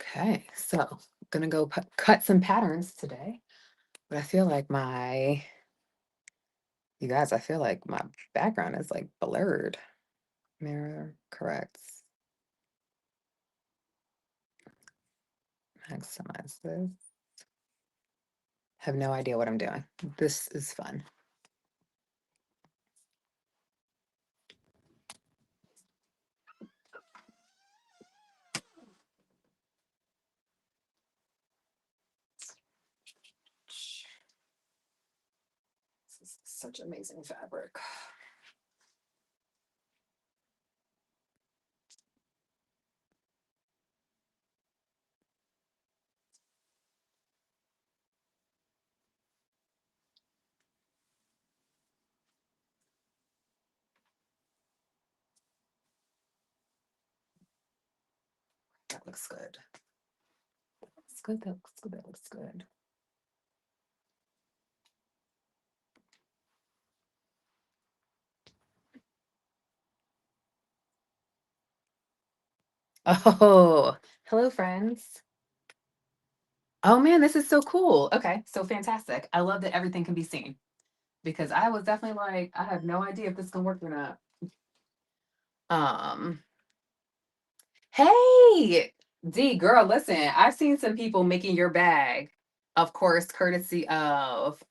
Okay, so I'm gonna go cut some patterns today, but I feel like you guys, I feel like my background is like blurred. Mirror corrects. Maximize this. Have no idea what I'm doing. This is fun. This is such amazing fabric. That looks good. That looks good. That looks good. That looks good. Oh, hello, friends. Oh man, this is so cool. Okay, so fantastic. I love that everything can be seen because I was definitely like, I have no idea if this can work or not. Um, hey, D girl, listen, I've seen some people making your bag, of course, courtesy of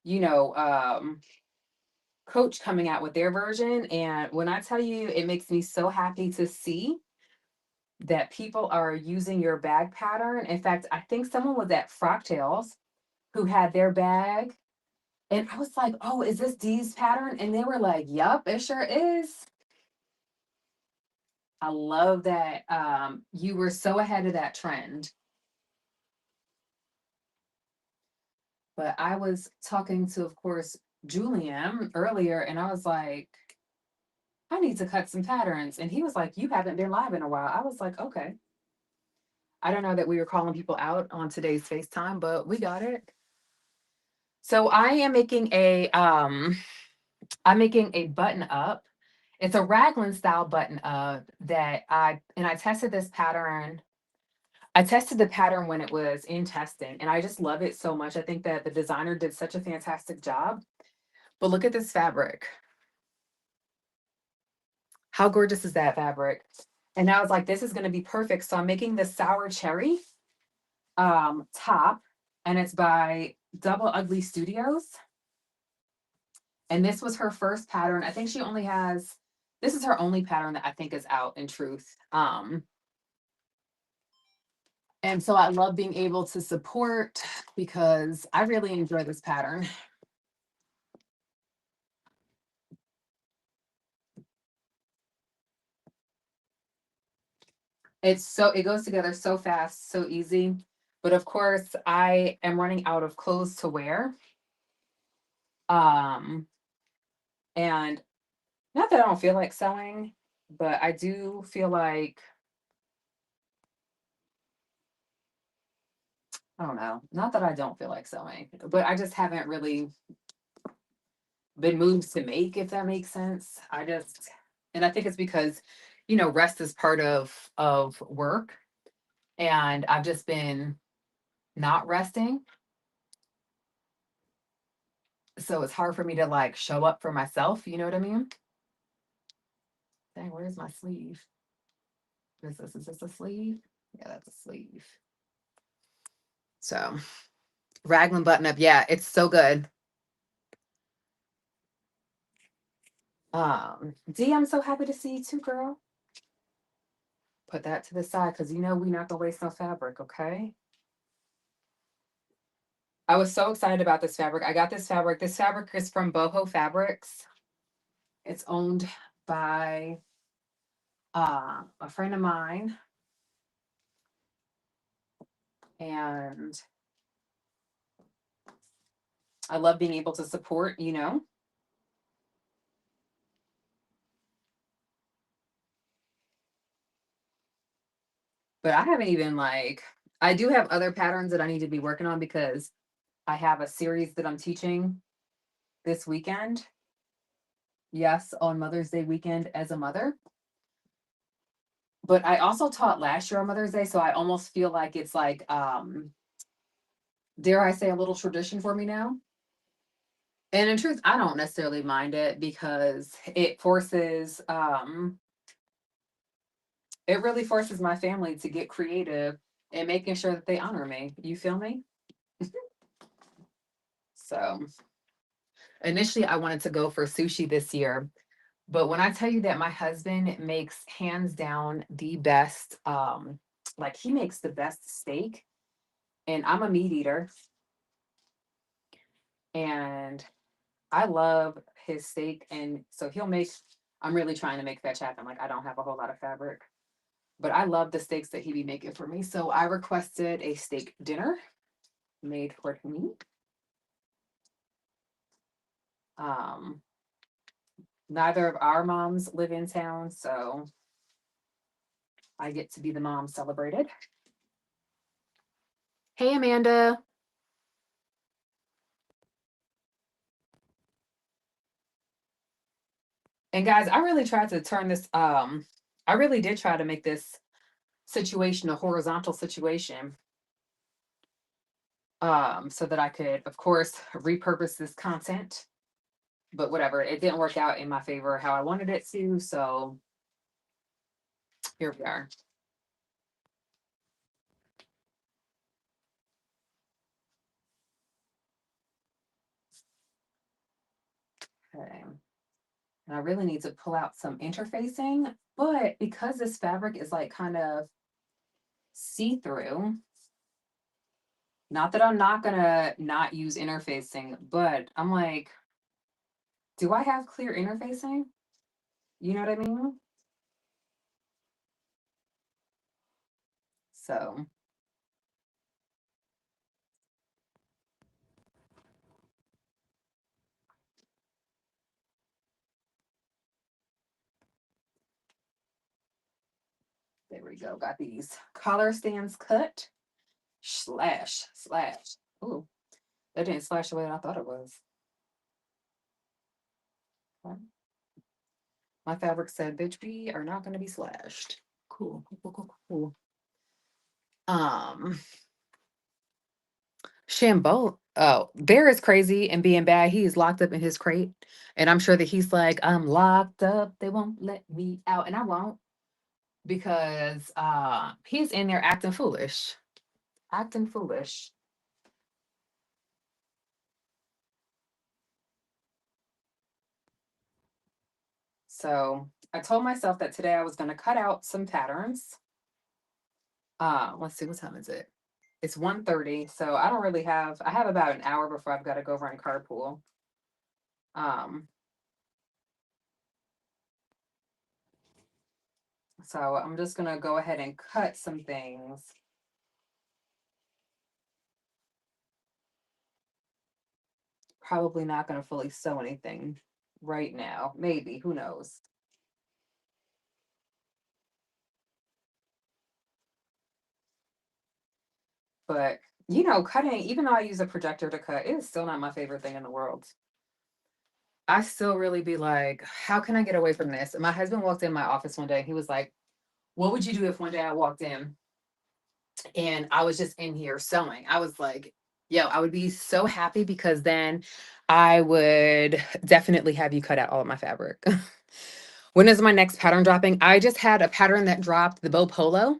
you know, Coach coming out with their version. And when I tell you, it makes me so happy to see that people are using your bag pattern. In fact, I think someone was at Frocktails who had their bag. And I was like, oh, is this Dee's pattern? And they were like, yup, it sure is. I love that you were so ahead of that trend. But I was talking to, of course, Julian earlier, and I was like, I need to cut some patterns. And he was like, you haven't been live in a while. I was like, okay. I don't know that we were calling people out on today's FaceTime, but we got it. So I am making I'm making a button up. It's a raglan style button up that I tested this pattern. I tested the pattern when it was in testing and I just love it so much. I think that the designer did such a fantastic job. But look at this fabric. How gorgeous is that fabric? And I was like, this is going to be perfect. So I'm making the sour cherry top, and it's by Double Ugly Studios. And this was her first pattern. I think she only has, this is her only pattern that I think is out in truth. And so I love being able to support because I really enjoy this pattern. It goes together so fast, so easy. But of course, I am running out of clothes to wear. Um, and not that I don't feel like sewing, but I do feel like, I don't know, not that I don't feel like sewing, but I just haven't really been moved to make, if that makes sense. And I think it's because, rest is part of work, and I've just been not resting. So it's hard for me to like show up for myself, you know what I mean? Dang, where's my sleeve? Is this a sleeve? Yeah, that's a sleeve. So raglan button up, yeah, it's so good. D, I'm so happy to see you too, girl. Put that to the side because we're not gonna waste no fabric, okay? I was so excited about this fabric. I got this fabric. This fabric is from Boho Fabrics. It's owned by a friend of mine. And I love being able to support. But I haven't even like, I do have other patterns that I need to be working on because I have a series that I'm teaching this weekend. Yes, on Mother's Day weekend as a mother. But I also taught last year on Mother's Day, so I almost feel like it's like, dare I say, a little tradition for me now. And in truth, I don't necessarily mind it because it really forces my family to get creative and making sure that they honor me. You feel me? So initially I wanted to go for sushi this year, but when I tell you that my husband makes hands down the best, like he makes the best steak, and I'm a meat eater, and I love his steak, and so he'll make. I'm really trying to make fetch happen. Like I don't have a whole lot of fabric, but I love the steaks that he be making for me. So I requested a steak dinner made for me. Um, Neither of our moms live in town, so I get to be the mom celebrated. Hey, Amanda. And guys, I really tried to turn this, I really did try to make this situation a horizontal situation, so that I could, of course, repurpose this content. But whatever, it didn't work out in my favor how I wanted it to. So here we are. Okay. And I really need to pull out some interfacing, but because this fabric is like kind of see through, not that I'm not gonna not use interfacing, but I'm like, do I have clear interfacing? You know what I mean? So there we go. Got these collar stands cut. Slash, slash. Ooh, that didn't slash the way I thought it was. Okay. My fabric said, bitch, we are not going to be slashed. Cool, cool, cool, cool, cool. Um, Shambo. Oh, Bear is crazy and being bad. He is locked up in his crate. And I'm sure that he's like, I'm locked up. They won't let me out. And I won't because he's in there acting foolish. Acting foolish. So I told myself that today I was going to cut out some patterns. Let's see, what time is it? It's 1:30. So I don't really have, I have about an hour before I've got to go run carpool. Um, so I'm just going to go ahead and cut some things. Probably not going to fully sew anything right now. Maybe, who knows? But cutting, even though I use a projector to cut, it is still not my favorite thing in the world. I still really be like, how can I get away from this? And my husband walked in my office one day and he was like, what would you do if one day I walked in and I was just in here sewing? I was like, yo, I would be so happy because then I would definitely have you cut out all of my fabric. When is my next pattern dropping? I just had a pattern that dropped, the bow polo.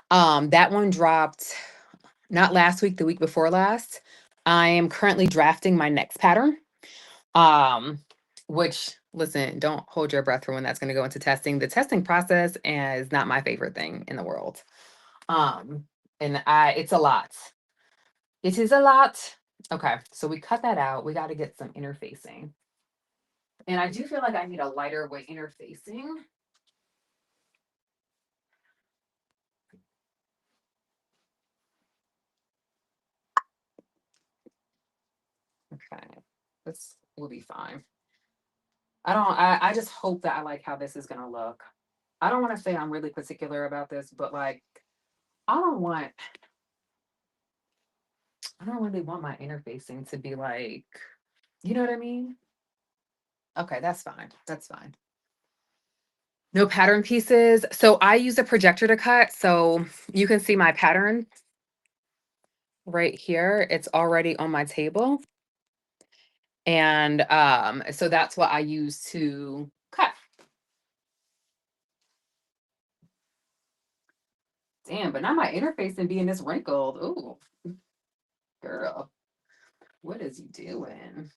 That one dropped not last week, the week before last. I am currently drafting my next pattern. Um, which listen, don't hold your breath for when that's going to go into testing. The testing process is not my favorite thing in the world. Um, and it's a lot. It is a lot. Okay, so we cut that out. We got to get some interfacing. And I do feel like I need a lighter weight interfacing. Okay, this will be fine. I just hope that I like how this is gonna look. I don't want to say I'm really particular about this, but like I don't want I don't really want my interfacing to be like, you know what I mean? Okay, that's fine. That's fine. No pattern pieces. So I use a projector to cut. So you can see my pattern right here. It's already on my table. And so that's what I use to cut. Damn, but now my interfacing being this wrinkled. Ooh, girl, what is you doing?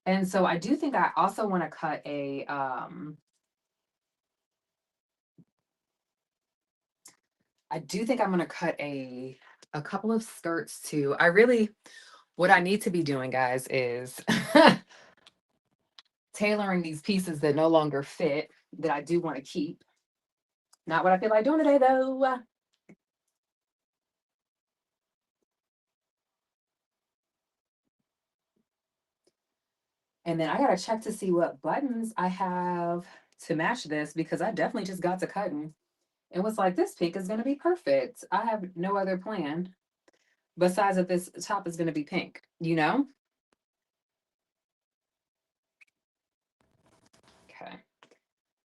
And so I do think I also want to cut I do think I'm going to cut a couple of skirts too. What I need to be doing, guys, is tailoring these pieces that no longer fit that I do want to keep. Not what I feel like doing today, though. And then I got to check to see what buttons I have to match this because I definitely just got to cutting and was like, this pink is going to be perfect. I have no other plan besides that this top is going to be pink, you know? Okay.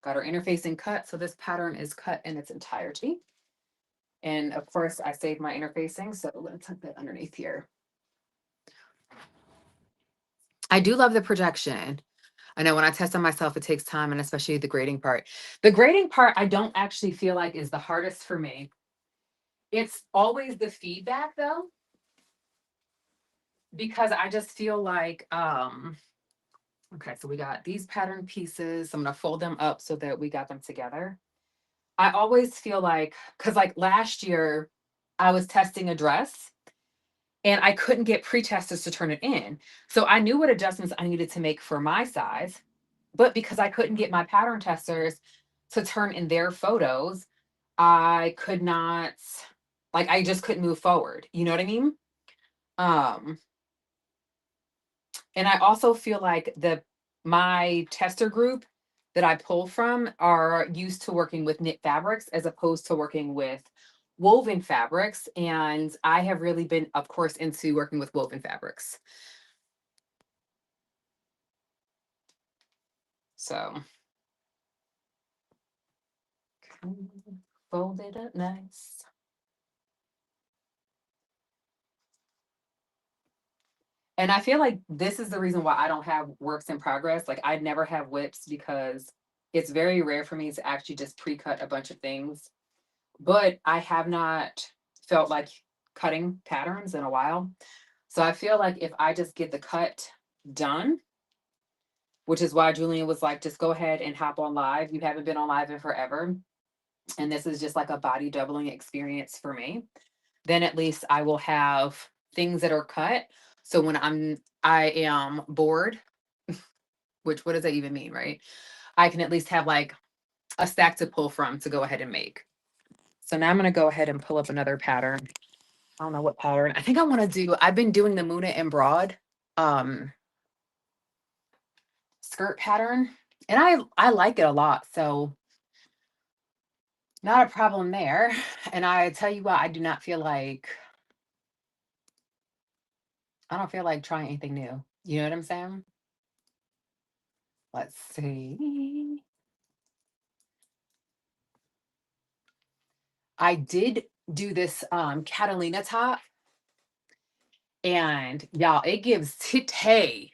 Got our interfacing cut. So this pattern is cut in its entirety. And of course, I saved my interfacing. So I'm going to tuck that underneath here. I do love the projection. I know when I test on myself, it takes time, and especially the grading part. The grading part, I don't actually feel like is the hardest for me. It's always the feedback though, because I just feel like, okay, so we got these pattern pieces. I'm gonna fold them up so that we got them together. I always feel like, because like last year, I was testing a dress and I couldn't get pre-testers to turn it in. So I knew what adjustments I needed to make for my size, but because I couldn't get my pattern testers to turn in their photos, I could not, like, I just couldn't move forward. You know what I mean? Um, and I also feel like my tester group that I pull from are used to working with knit fabrics as opposed to working with woven fabrics. And I have really been, of course, into working with woven fabrics. So fold it up nice. And I feel like this is the reason why I don't have works in progress. Like I never have whips because it's very rare for me to actually just pre-cut a bunch of things. But I have not felt like cutting patterns in a while. So I feel like if I just get the cut done, which is why Julian was like, just go ahead and hop on live. You haven't been on live in forever. And this is just like a body doubling experience for me. Then at least I will have things that are cut. So when I am bored, which what does that even mean, right? I can at least have like a stack to pull from to go ahead and make. So now I'm going to go ahead and pull up another pattern. I don't know what pattern. I think I want to do, I've been doing the Muna and Broad skirt pattern. And I like it a lot. So not a problem there. And I tell you what, I don't feel like trying anything new. You know what I'm saying? Let's see. I did do this Catalina top. And y'all, it gives titty.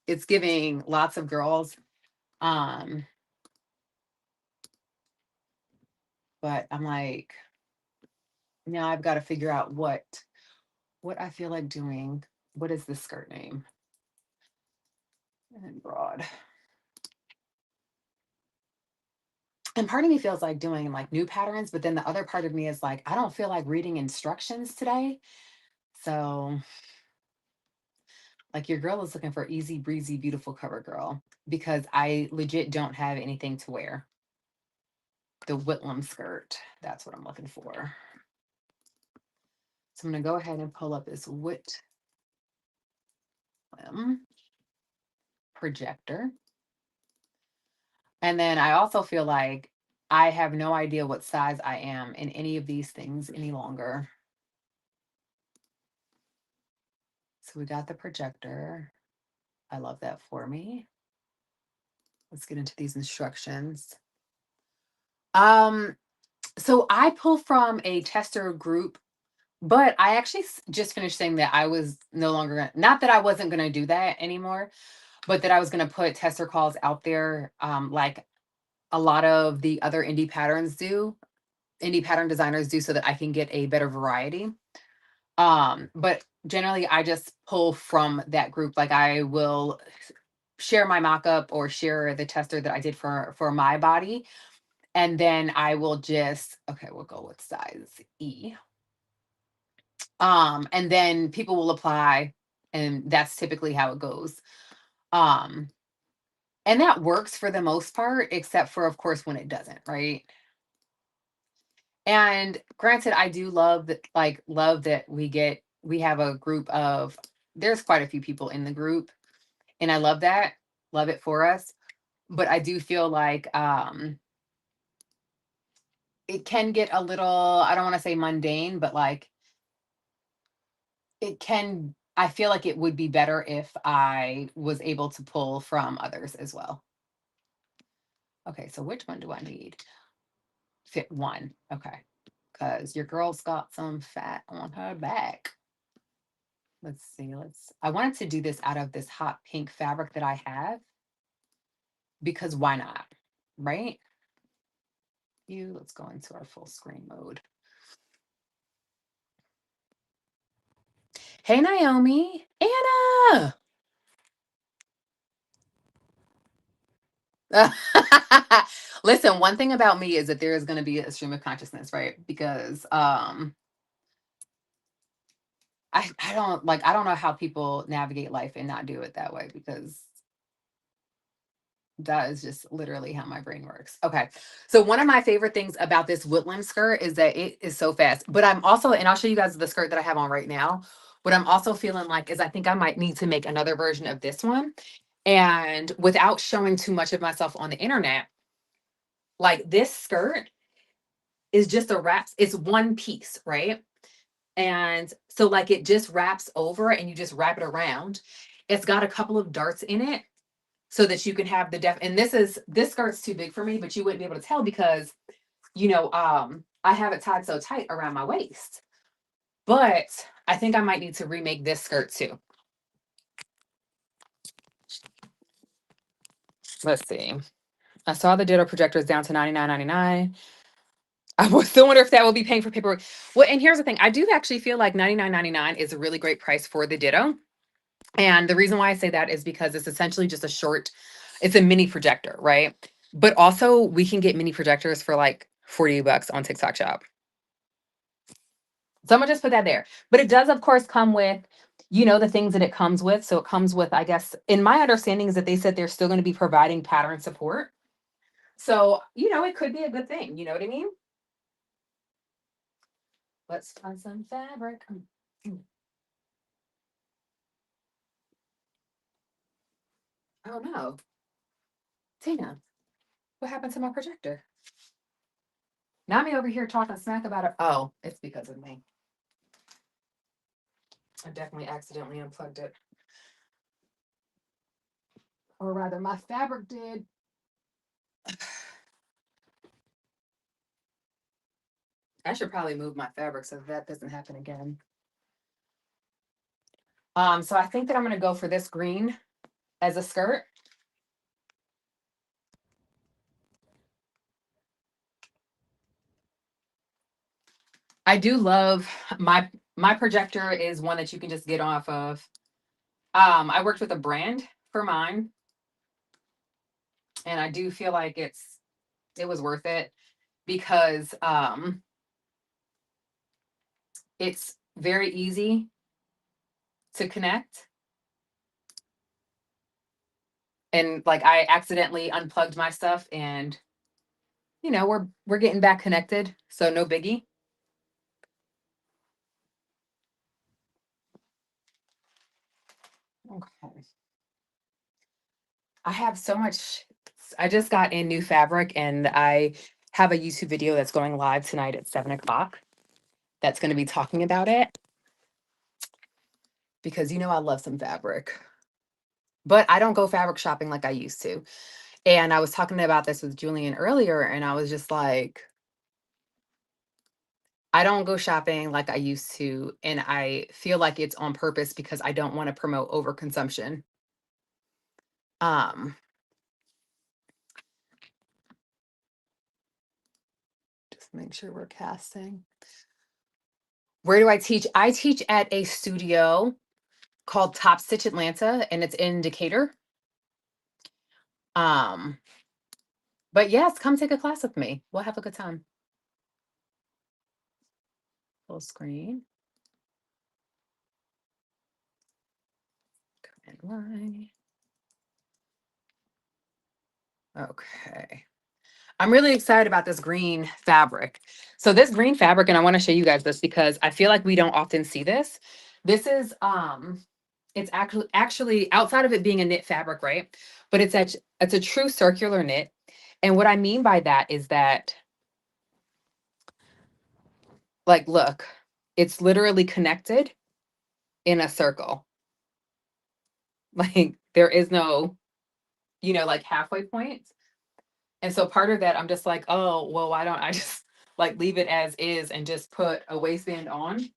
It's giving lots of girls. Um, but I'm like, now I've got to figure out what I feel like doing. What is this skirt name? And Broad. And part of me feels like doing like new patterns, but then the other part of me is like, I don't feel like reading instructions today. So like your girl is looking for easy breezy, beautiful cover girl because I legit don't have anything to wear. The Whitlam skirt. That's what I'm looking for. So I'm going to go ahead and pull up this Whitlam projector. And then I also feel like I have no idea what size I am in any of these things any longer. So we got the projector. I love that for me. Let's get into these instructions. So I pull from a tester group, but I actually just finished saying that I was no longer gonna, not that I wasn't going to do that anymore, but that I was going to put tester calls out there, like a lot of the other indie pattern designers do, so that I can get a better variety. But generally I just pull from that group. Like I will share my mock-up or share the tester that I did for my body. And then I will just, okay, we'll go with size E. And then people will apply, and that's typically how it goes. Um, and that works for the most part, except for, of course, when it doesn't, right? And granted, I do love that, like, love that we have a group of, there's quite a few people in the group, and I love that, love it for us. But I do feel like it can get a little, I don't want to say mundane, but like it can, I feel like it would be better if I was able to pull from others as well. Okay, so which one do I need? Fit one. Okay, because your girl's got some fat on her back. Let's see. I wanted to do this out of this hot pink fabric that I have, because why not? Right? Let's go into our full screen mode. Hey, Naomi. Anna. Listen, one thing about me is that there is going to be a stream of consciousness, right? Because I don't know how people navigate life and not do it that way, because that is just literally how my brain works. Okay. So one of my favorite things about this Whitlam skirt is that it is so fast. But I'm also, and I'll show you guys the skirt that I have on right now. What I'm also feeling like is I think I might need to make another version of this one. And without showing too much of myself on the internet, like this skirt is just a wrap. It's one piece, right? And so like it just wraps over and you just wrap it around. It's got a couple of darts in it so that you can have the and this skirt's too big for me, but you wouldn't be able to tell because I have it tied so tight around my waist. But I think I might need to remake this skirt too. Let's see. I saw the Ditto projectors down to $99.99. I will still wonder if that will be paying for paperwork. Well, and here's the thing. I do actually feel like $99.99 is a really great price for the Ditto. And the reason why I say that is because it's essentially just it's a mini projector, right? But also we can get mini projectors for like $40 on TikTok Shop. So I'm gonna just put that there. But it does, of course, come with, the things that it comes with. So it comes with, I guess, in my understanding is that they said they're still going to be providing pattern support. So, it could be a good thing. You know what I mean? Let's find some fabric. Oh no. Tina, what happened to my projector? Now me over here talking smack about it. Oh, it's because of me. I definitely accidentally unplugged it. Or rather, my fabric did. I should probably move my fabric so that doesn't happen again. So I think that I'm gonna go for this green as a skirt. I do love my projector is one that you can just get off of. I worked with a brand for mine, and I do feel like it was worth it because it's very easy to connect. And like I accidentally unplugged my stuff, and we're getting back connected, so no biggie. Okay. I have so much. I just got in new fabric, and I have a YouTube video that's going live tonight at 7 o'clock that's going to be talking about it, because I love some fabric. but I don't go fabric shopping like I used to. And I was talking about this with Julian earlier, and I was just like, I don't go shopping like I used to, and I feel like it's on purpose because I don't want to promote overconsumption. Um, just make sure we're casting. Where do I teach? I teach at a studio called Top Stitch Atlanta, and it's in Decatur. Um, but yes, come take a class with me. We'll have a good time. Full screen. Command Y. Okay. I'm really excited about this green fabric. So this green fabric, and I want to show you guys this because I feel like we don't often see this. This is it's actually outside of it being a knit fabric, right? But it's a true circular knit. And what I mean by that is that, like, look, it's literally connected in a circle. Like there is no, like halfway points. And so part of that, I'm just like, oh, well, why don't I just like leave it as is and just put a waistband on?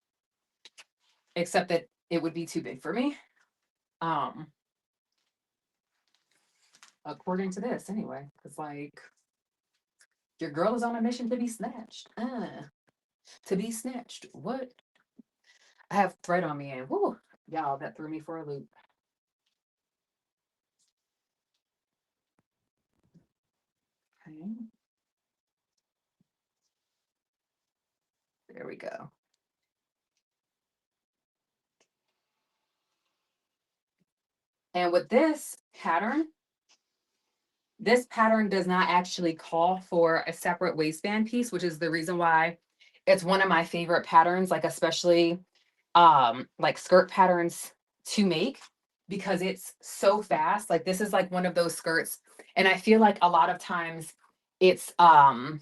Except that it would be too big for me. Um, According to this, anyway, because like your girl is on a mission to be snatched. To be snatched. What? I have thread on me, and whoo, y'all, that threw me for a loop. Okay. There we go. And with this pattern does not actually call for a separate waistband piece, which is the reason why it's one of my favorite patterns, like especially like skirt patterns to make, because it's so fast. Like this is like one of those skirts, and I feel like a lot of times it's I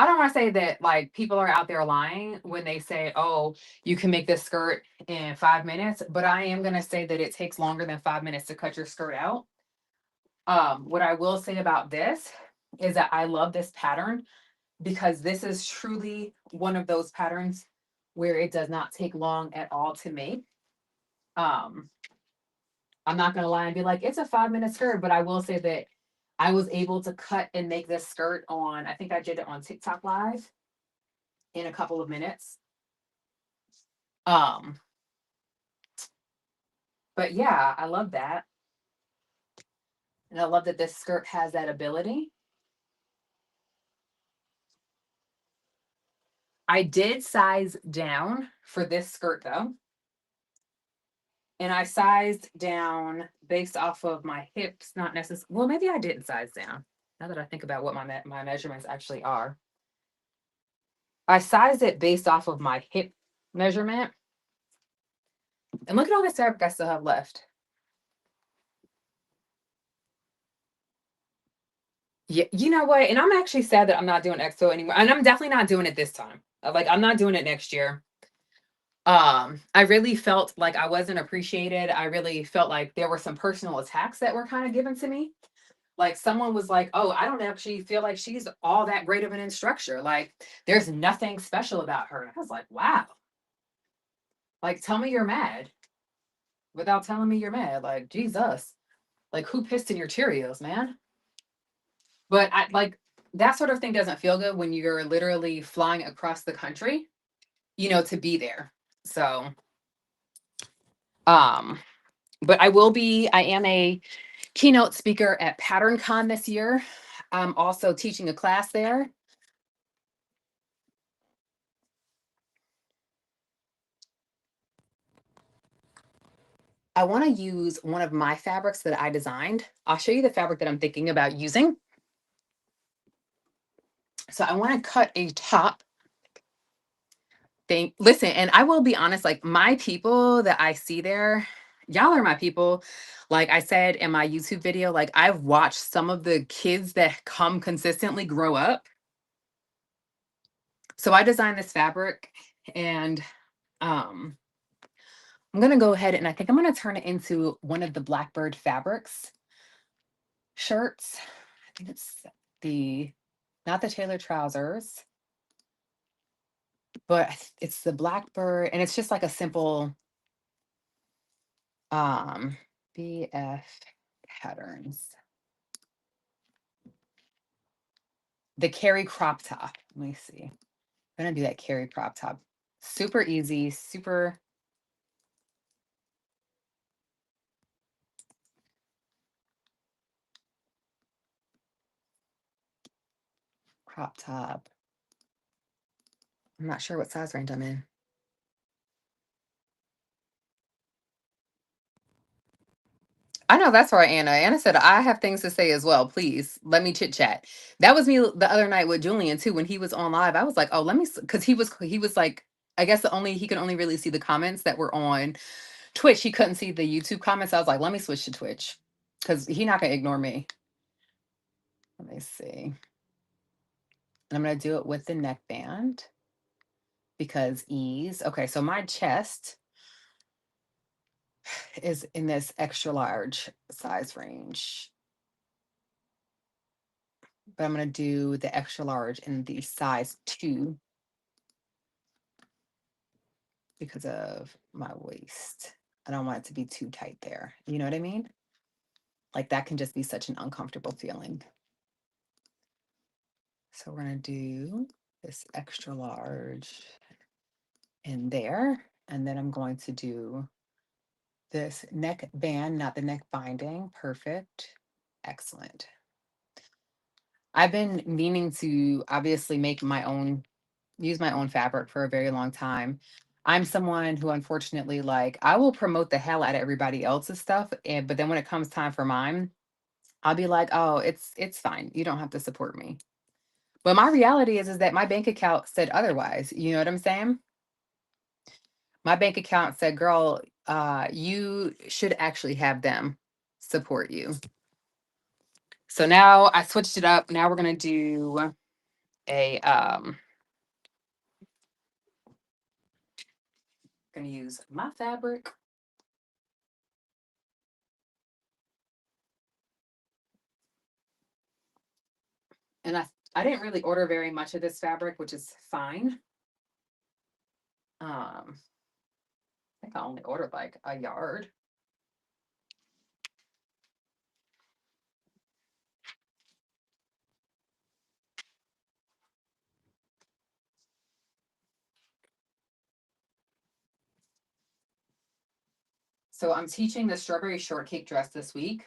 don't want to say that like people are out there lying when they say, oh, you can make this skirt in 5 minutes, but I am going to say that it takes longer than 5 minutes to cut your skirt out. What I will say about this is that I love this pattern because this is truly one of those patterns where it does not take long at all to make. Um, I'm not gonna lie and be like, it's a 5 minute skirt, but I will say that I was able to cut and make this skirt on, I think I did it on TikTok Live in a couple of minutes. Um, but yeah, I love that. And I love that this skirt has that ability. I did size down for this skirt though. And I sized down based off of my hips, not necessarily. Well, maybe I didn't size down. Now that I think about what my measurements actually are, I sized it based off of my hip measurement. And look at all this fabric I still have left. Yeah, you know what? And I'm actually sad that I'm not doing EXO anymore. And I'm definitely not doing it this time. Like I'm not doing it next year. I really felt like I wasn't appreciated. I really felt like there were some personal attacks that were kind of given to me. Like someone was like, oh, I don't actually feel like she's all that great of an instructor. Like there's nothing special about her. And I was like, wow. Like tell me you're mad without telling me you're mad. Like, Jesus. Like who pissed in your Cheerios, man? But I like that sort of thing doesn't feel good when you're literally flying across the country, to be there. So, um, but I am a keynote speaker at PatternCon this year. I'm also teaching a class there. I want to use one of my fabrics that I designed. I'll show you the fabric that I'm thinking about using. So I want to cut a top thing. Listen, and I will be honest, like my people that I see there, y'all are my people. Like I said in my YouTube video, like I've watched some of the kids that come consistently grow up. So I designed this fabric and um I'm going to go ahead and I think I'm going to turn it into one of the Blackbird Fabrics shirts. I think it's not the tailored trousers, but it's the Blackbird, and it's just like a simple BF patterns. The Carrie Crop top. Let me see. I'm going to do that Carrie Crop top. Super easy, super crop top. I'm not sure what size range I'm in. I know that's right, Anna. Anna said, I have things to say as well. Please let me chit chat. That was me the other night with Julian too. When he was on live, I was like, oh, let me, because he was like, I guess he could only really see the comments that were on Twitch. He couldn't see the YouTube comments. I was like, let me switch to Twitch because he's not gonna ignore me. Let me see. And I'm gonna do it with the neckband because ease. Okay, so my chest is in this extra large size range, but I'm going to do the extra large in the size 2 because of my waist. I don't want it to be too tight there. You know what I mean? Like that can just be such an uncomfortable feeling. So we're going to do this extra large in there. And then I'm going to do this neck band, not the neck binding. Perfect. Excellent. I've been meaning to obviously use my own fabric for a very long time. I'm someone who unfortunately like I will promote the hell out of everybody else's stuff, and but then when it comes time for mine, I'll be like, "Oh, it's fine. You don't have to support me." But my reality is that my bank account said otherwise. You know what I'm saying? My bank account said, "Girl, you should actually have them support you." So now I switched it up. Now we're going to do a going to use my fabric. And I didn't really order very much of this fabric, which is fine. I think I only ordered like a yard. So I'm teaching the strawberry shortcake dress this week.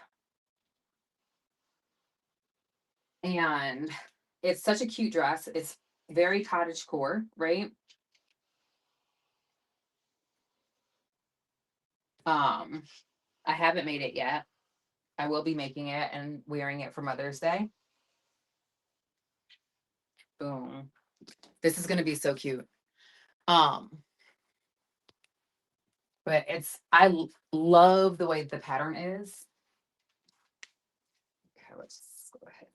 And it's such a cute dress. It's very cottage core, right? I haven't made it yet. I will be making it and wearing it for Mother's Day. Boom. This is gonna be so cute. Um, but love the way the pattern is. Okay, let's go ahead.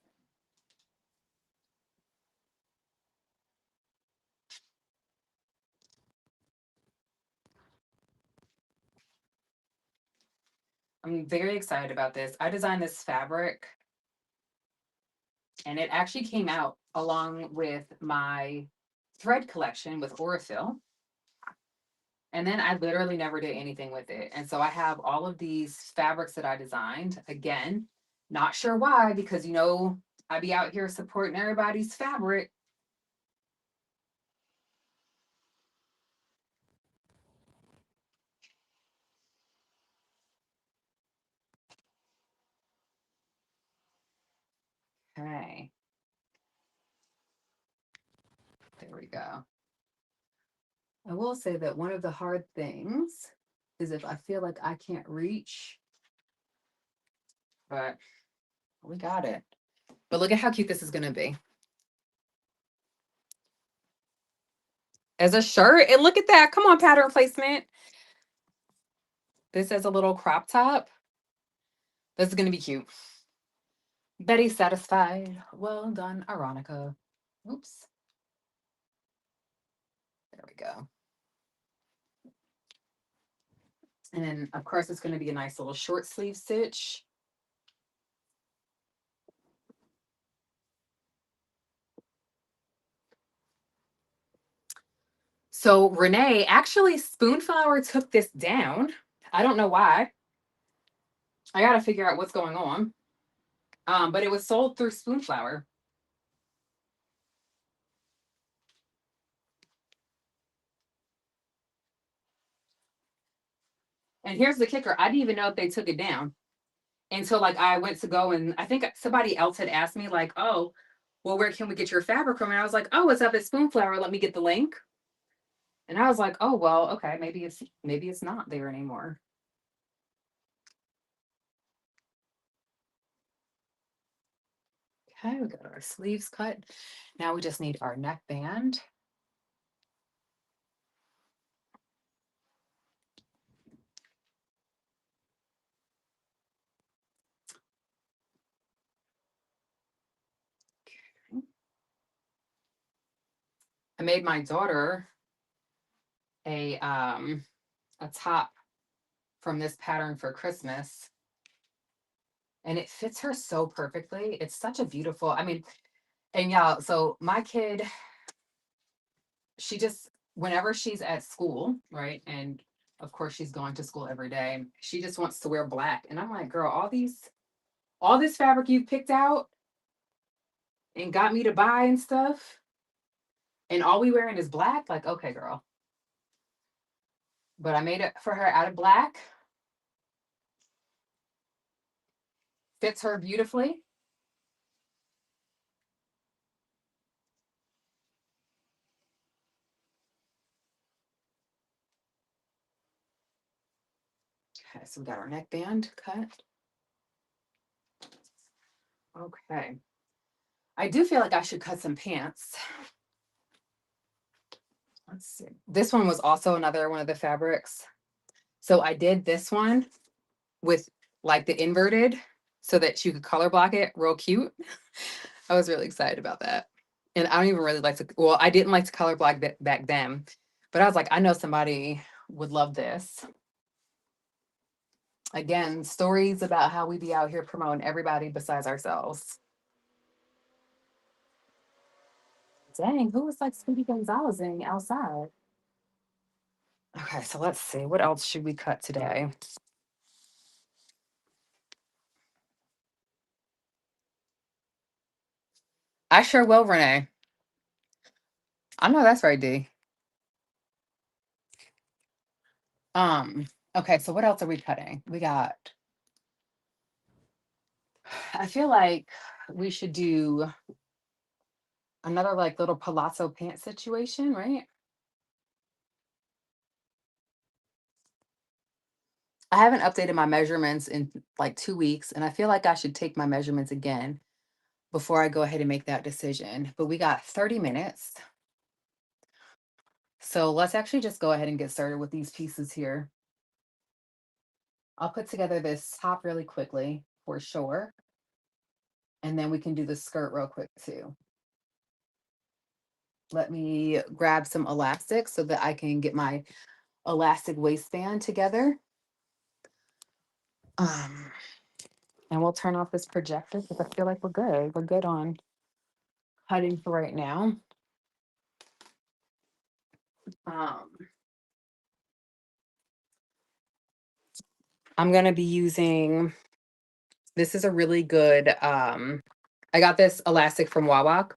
I'm very excited about this. I designed this fabric and it actually came out along with my thread collection with Aurifil. And then I literally never did anything with it. And so I have all of these fabrics that I designed. Again, not sure why, because I be out here supporting everybody's fabric. Okay. There we go. I will say that one of the hard things is if I feel like I can't reach, but we got it. But look at how cute this is going to be. As a shirt, and look at that. Come on, pattern placement. This is a little crop top. This is going to be cute. Betty satisfied. Well done, Aronica. Oops. There we go. And then of course it's going to be a nice little short sleeve stitch. So Renee, actually Spoonflower took this down. I don't know why. I got to figure out what's going on. But it was sold through Spoonflower. And here's the kicker. I didn't even know if they took it down until like I went to go, and I think somebody else had asked me like, oh, well, where can we get your fabric from? And I was like, oh, it's up at Spoonflower. Let me get the link. And I was like, oh, well, okay, maybe it's not there anymore. Okay, we got our sleeves cut. Now we just need our neckband. Okay. I made my daughter a top from this pattern for Christmas, and it fits her so perfectly. It's such a beautiful, I mean, and y'all, so my kid, she just, whenever she's at school, right? And of course she's going to school every day, she just wants to wear black. And I'm like, girl, all this fabric you picked out and got me to buy and stuff, and all we wearing is black. Like, okay, girl. But I made it for her out of black. Fits her beautifully. Okay, so we got our neckband cut. Okay. I do feel like I should cut some pants. Let's see. This one was also another one of the fabrics. So I did this one with like the inverted so that you could color block it. Real cute. I was really excited about that. And I don't even really like to, well, I didn't like to color block back then, but I was like, I know somebody would love this. Again, stories about how we be out here promoting everybody besides ourselves. Dang, who was like Speedy Gonzalezing outside? Okay, so let's see. What else should we cut today? I sure will, Renee. I know that's right, D. Um, okay, so what else are we cutting? We got, I feel like we should do another like little palazzo pant situation, right? I haven't updated my measurements in like 2 weeks, and I feel like I should take my measurements again before I go ahead and make that decision. But we got 30 minutes. So let's actually just go ahead and get started with these pieces here. I'll put together this top really quickly for sure. And then we can do the skirt real quick too. Let me grab some elastic so that I can get my elastic waistband together. Um, and we'll turn off this projector because I feel like we're good. We're good on cutting for right now. Um, I'm going to be using, this is a really good, I got this elastic from Wawa.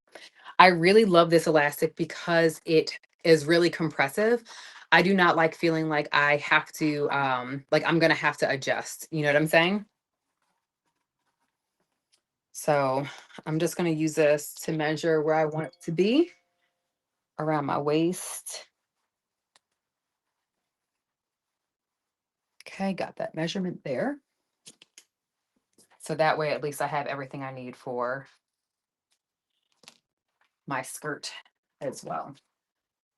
I really love this elastic because it is really compressive. I do not like feeling like I have to, like I'm going to have to adjust. You know what I'm saying? So I'm just going to use this to measure where I want it to be around my waist. Okay, got that measurement there. So that way, at least I have everything I need for my skirt as well.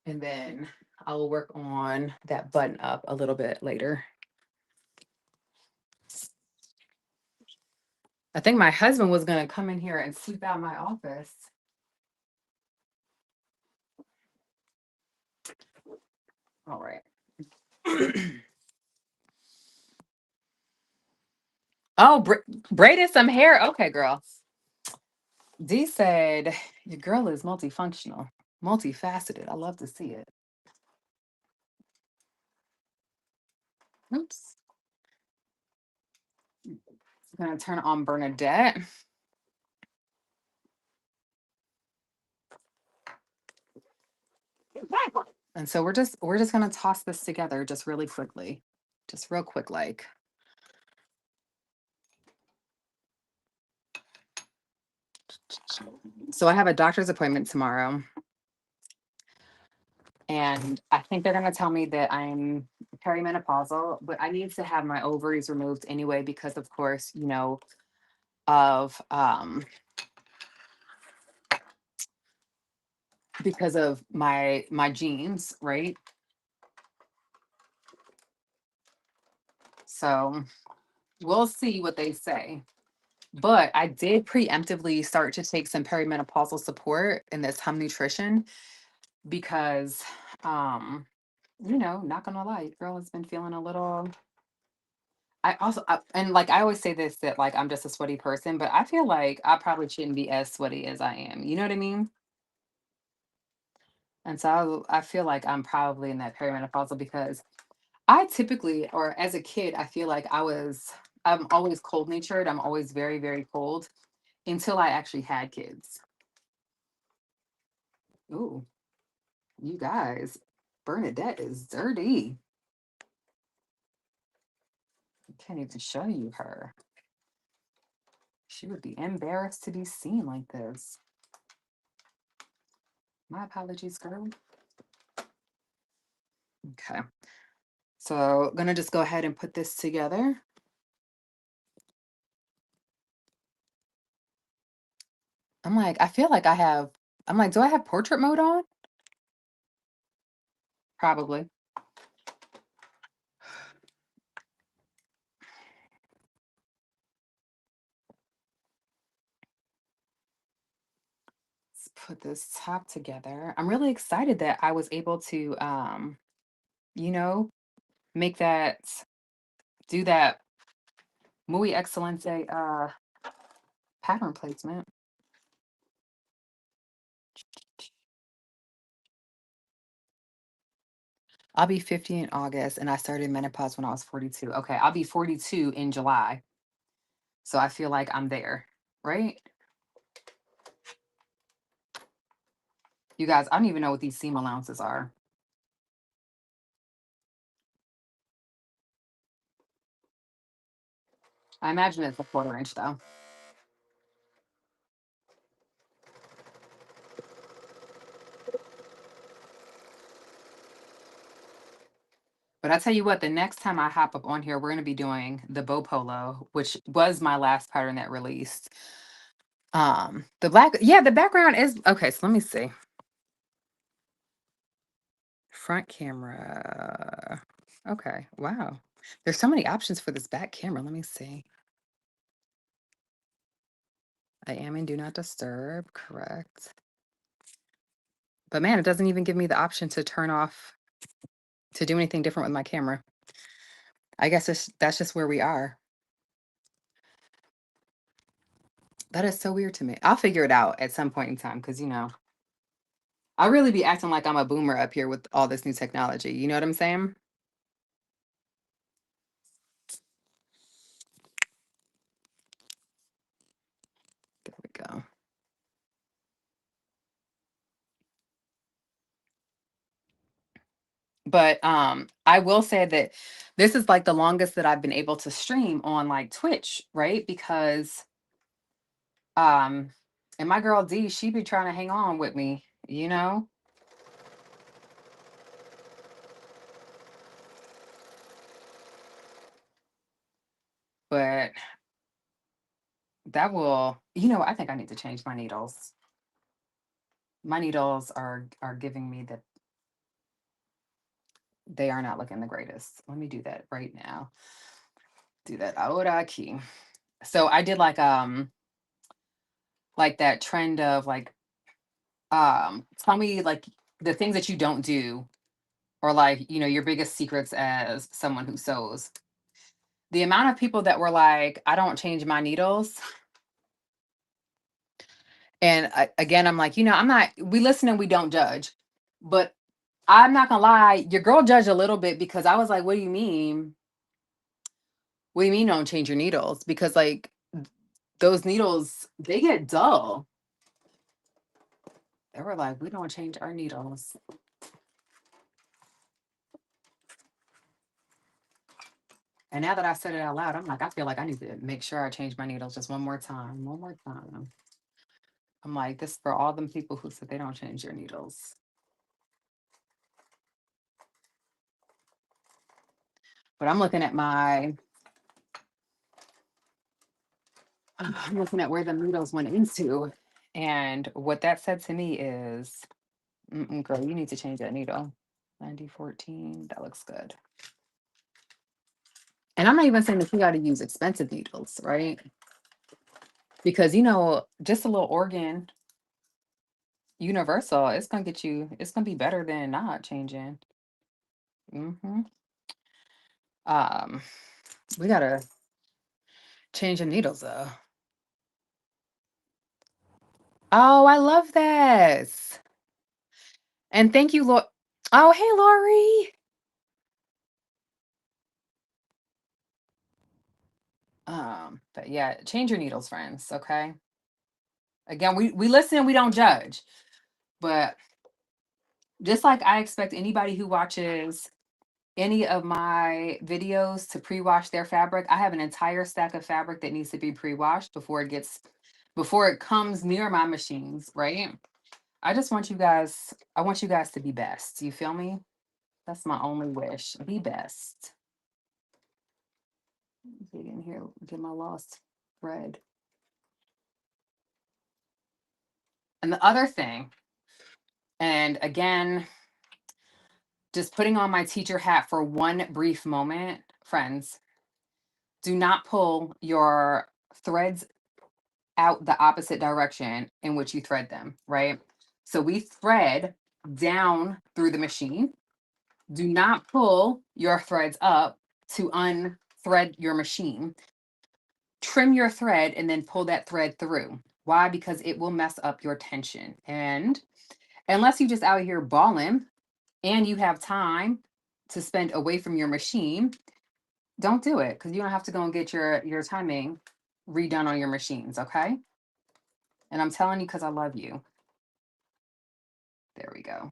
And then I'll work on that button up a little bit later. I think my husband was going to come in here and sweep out my office. All right. Oh, braided some hair. Okay, girl. D said your girl is multifunctional, multifaceted. I love to see it. Oops. I'm gonna turn on Bernadette. And so we're just gonna toss this together just really quickly. Just real quick, like. So I have a doctor's appointment tomorrow. And I think they're gonna tell me that I'm perimenopausal, but I need to have my ovaries removed anyway because of course, of because of my genes, right? So we'll see what they say. But I did preemptively start to take some perimenopausal support in this hum nutrition because not gonna lie, girl has been feeling a little. And like I always say this that like I'm just a sweaty person, but I feel like I probably shouldn't be as sweaty as I am. You know what I mean? And so I feel like I'm probably in that perimenopausal because I typically, or as a kid, I feel like I'm always cold natured. I'm always very, very cold until I actually had kids. Ooh, you guys, Bernadette is dirty. I can't even show you her. She would be embarrassed to be seen like this. My apologies, girl. Okay. So gonna just go ahead and put this together. I feel like I'm like, do I have portrait mode on? Probably. Let's put this top together. I'm really excited that I was able to you know, make that do that muy excelente pattern placement. I'll be 50 in August and I started menopause when I was 42. Okay, I'll be 42 in July. So I feel like I'm there, right? You guys, I don't even know what these seam allowances are. I imagine it's a 1/4 inch though. But I tell you what, the next time I hop up on here, we're going to be doing the bow polo, which was my last pattern that released. The black, yeah, the background is okay. So let me see. Front camera. Okay. Wow. There's so many options for this back camera. Let me see. I am in do not disturb. Correct. But man, it doesn't even give me the option to turn off to do anything different with my camera. I guess that's just where we are. That is so weird to me. I'll figure it out at some point in time because I really be acting like I'm a boomer up here with all this new technology. You know what I'm saying? There we go. But I will say that this is like the longest that I've been able to stream on like Twitch, right? Because um and my girl D, she be trying to hang on with me, you know? But that will, I think I need to change my needles. My needles are giving me that they are not looking the greatest. Let me do that right now. Do that ahora aquí. So I did like that trend of like tell me like the things that you don't do or like your biggest secrets as someone who sews. the amount of people that were like, I don't change my needles. And again, I'm like, I'm not, we listen and we don't judge. But I'm not gonna lie, your girl judged a little bit because I was like, what do you mean? What do you mean don't change your needles? Because like those needles, they get dull. They were like, we don't change our needles. And now that I said it out loud, I'm like, I feel like I need to make sure I change my needles just one more time. One more time. I'm like, this is for all them people who said they don't change their needles. But I'm looking at where the needles went into. And what that said to me is, girl, you need to change that needle. 9014, that looks good. And I'm not even saying that you got to use expensive needles, right? Because, just a little organ universal, it's going to get you, it's going to be better than not changing. hmm we got to change the needles though. Oh, I love this. And thank you, Lord. Oh, hey, Lori. But yeah, change your needles, friends. Okay. Again, we listen and we don't judge. But just like I expect anybody who watches any of my videos to pre-wash their fabric, I have an entire stack of fabric that needs to be pre-washed before it comes near my machines, right? I want you guys to be best. You feel me? That's my only wish. Be best. Get in here, get my lost thread. And the other thing, and again, just putting on my teacher hat for one brief moment, friends, do not pull your threads out the opposite direction in which you thread them, right? So we thread down through the machine. Do not pull your threads up to unthread your machine. Trim your thread and then pull that thread through. Why? Because it will mess up your tension. And unless you just out here balling and you have time to spend away from your machine, don't do it because you don't have to go and get your timing redone on your machines, okay? And I'm telling you because I love you. There we go.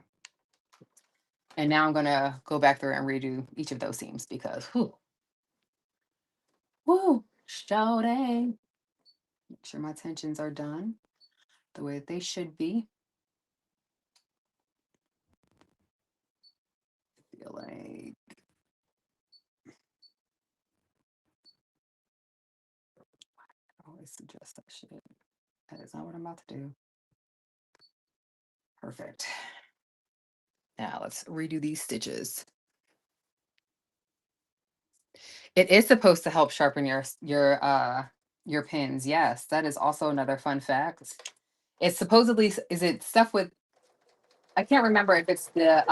And now I'm gonna go back through and redo each of those seams because show day. Make sure my tensions are done the way that they should be. I feel like I always suggest that shit. That is not what I'm about to do. Perfect. Now let's redo these stitches. It is supposed to help sharpen your pins. Yes, that is also another fun fact. It's supposedly, is it stuff with, I can't remember if it's the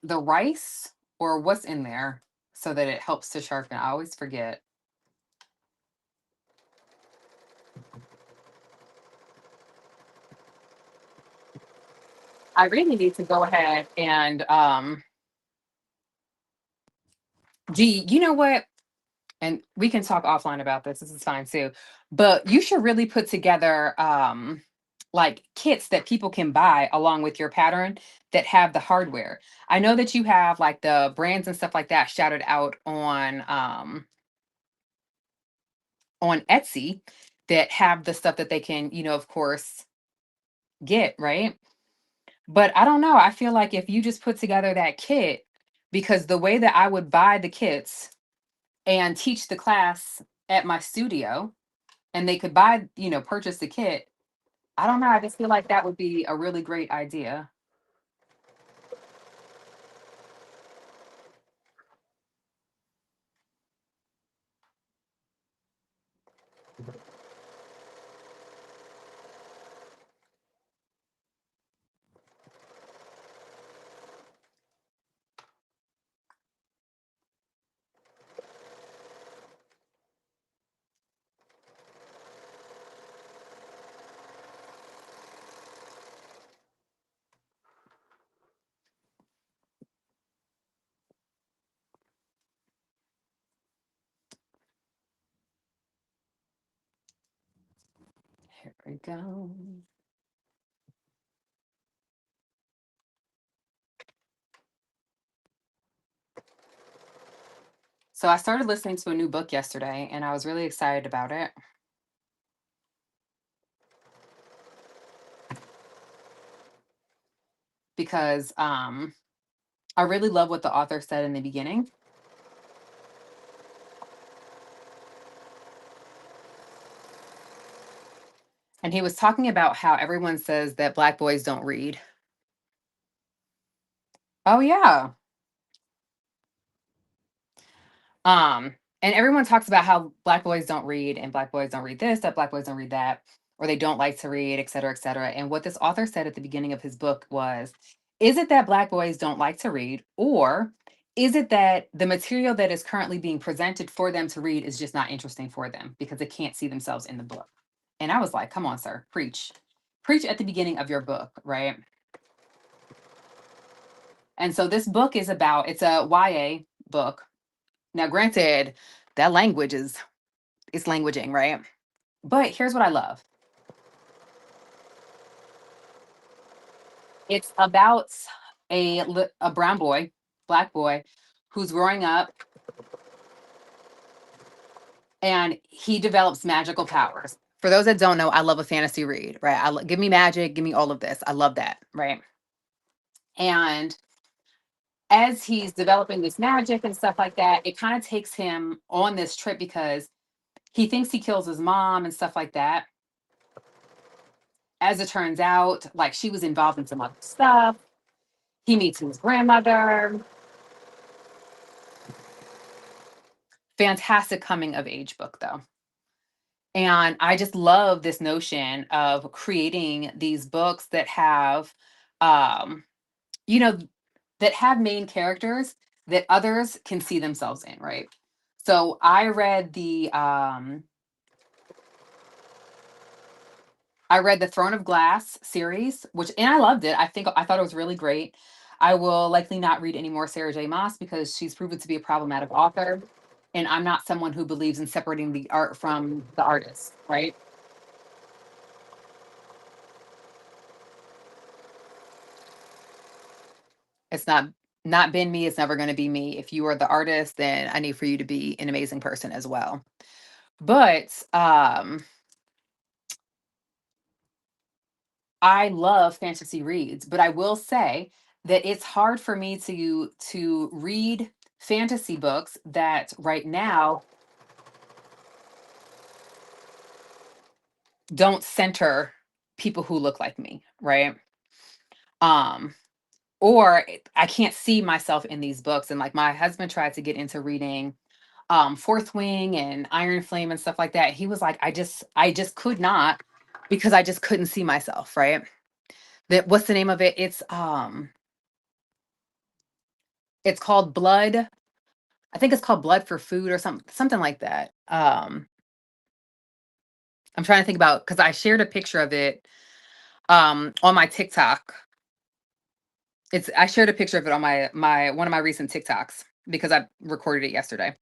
rice or what's in there so that it helps to sharpen. I always forget. I really need to go ahead and gee, you know what? And we can talk offline about this. This is fine too. But you should really put together like kits that people can buy along with your pattern that have the hardware. I know that you have like the brands and stuff like that shouted out on Etsy that have the stuff that they can, of course, get, right? But I don't know. I feel like if you just put together that kit, because the way that I would buy the kits and teach the class at my studio, and they could buy, purchase the kit. I don't know. I just feel like that would be a really great idea. we go. So I started listening to a new book yesterday and I was really excited about it because I really love what the author said in the beginning. And he was talking about how everyone says that Black boys don't read. Oh yeah. And everyone talks about how Black boys don't read and Black boys don't read this, that Black boys don't read that, or they don't like to read, et cetera, et cetera. And what this author said at the beginning of his book was, is it that Black boys don't like to read, or is it that the material that is currently being presented for them to read is just not interesting for them because they can't see themselves in the book? And I was like, come on, sir, preach. Preach at the beginning of your book, right? And so this book is about, it's a YA book. Now, granted, that language is, it's languaging, right? But here's what I love. It's about a brown boy, Black boy, who's growing up and he develops magical powers. For those that don't know, I love a fantasy read, right? Give me magic, give me all of this. I love that, right? And as he's developing this magic and stuff like that, it kind of takes him on this trip because he thinks he kills his mom and stuff like that. As it turns out, like she was involved in some other stuff. He meets his grandmother. Fantastic coming of age book, though. And I just love this notion of creating these books that have, um, you know, that have main characters that others can see themselves in, right? So I read the Throne of Glass series, which and I loved it. I thought it was really great. I will likely not read any more Sarah J. Maas because she's proven to be a problematic author. And I'm not someone who believes in separating the art from the artist, right? It's not been me, it's never going to be me. If you are the artist, then I need for you to be an amazing person as well. But I love fantasy reads, but I will say that it's hard for me to read fantasy books that right now don't center people who look like me, right? Um I can't see myself in these books. And like my husband tried to get into reading Fourth Wing and Iron Flame and stuff like that. He was like, I just could not because I just couldn't see myself, right? That what's the name of it? It's called Blood. I think it's called Blood for Food or something like that. I'm trying to think about because I shared a picture of it on my TikTok. I shared a picture of it on my one of my recent TikToks because I recorded it yesterday.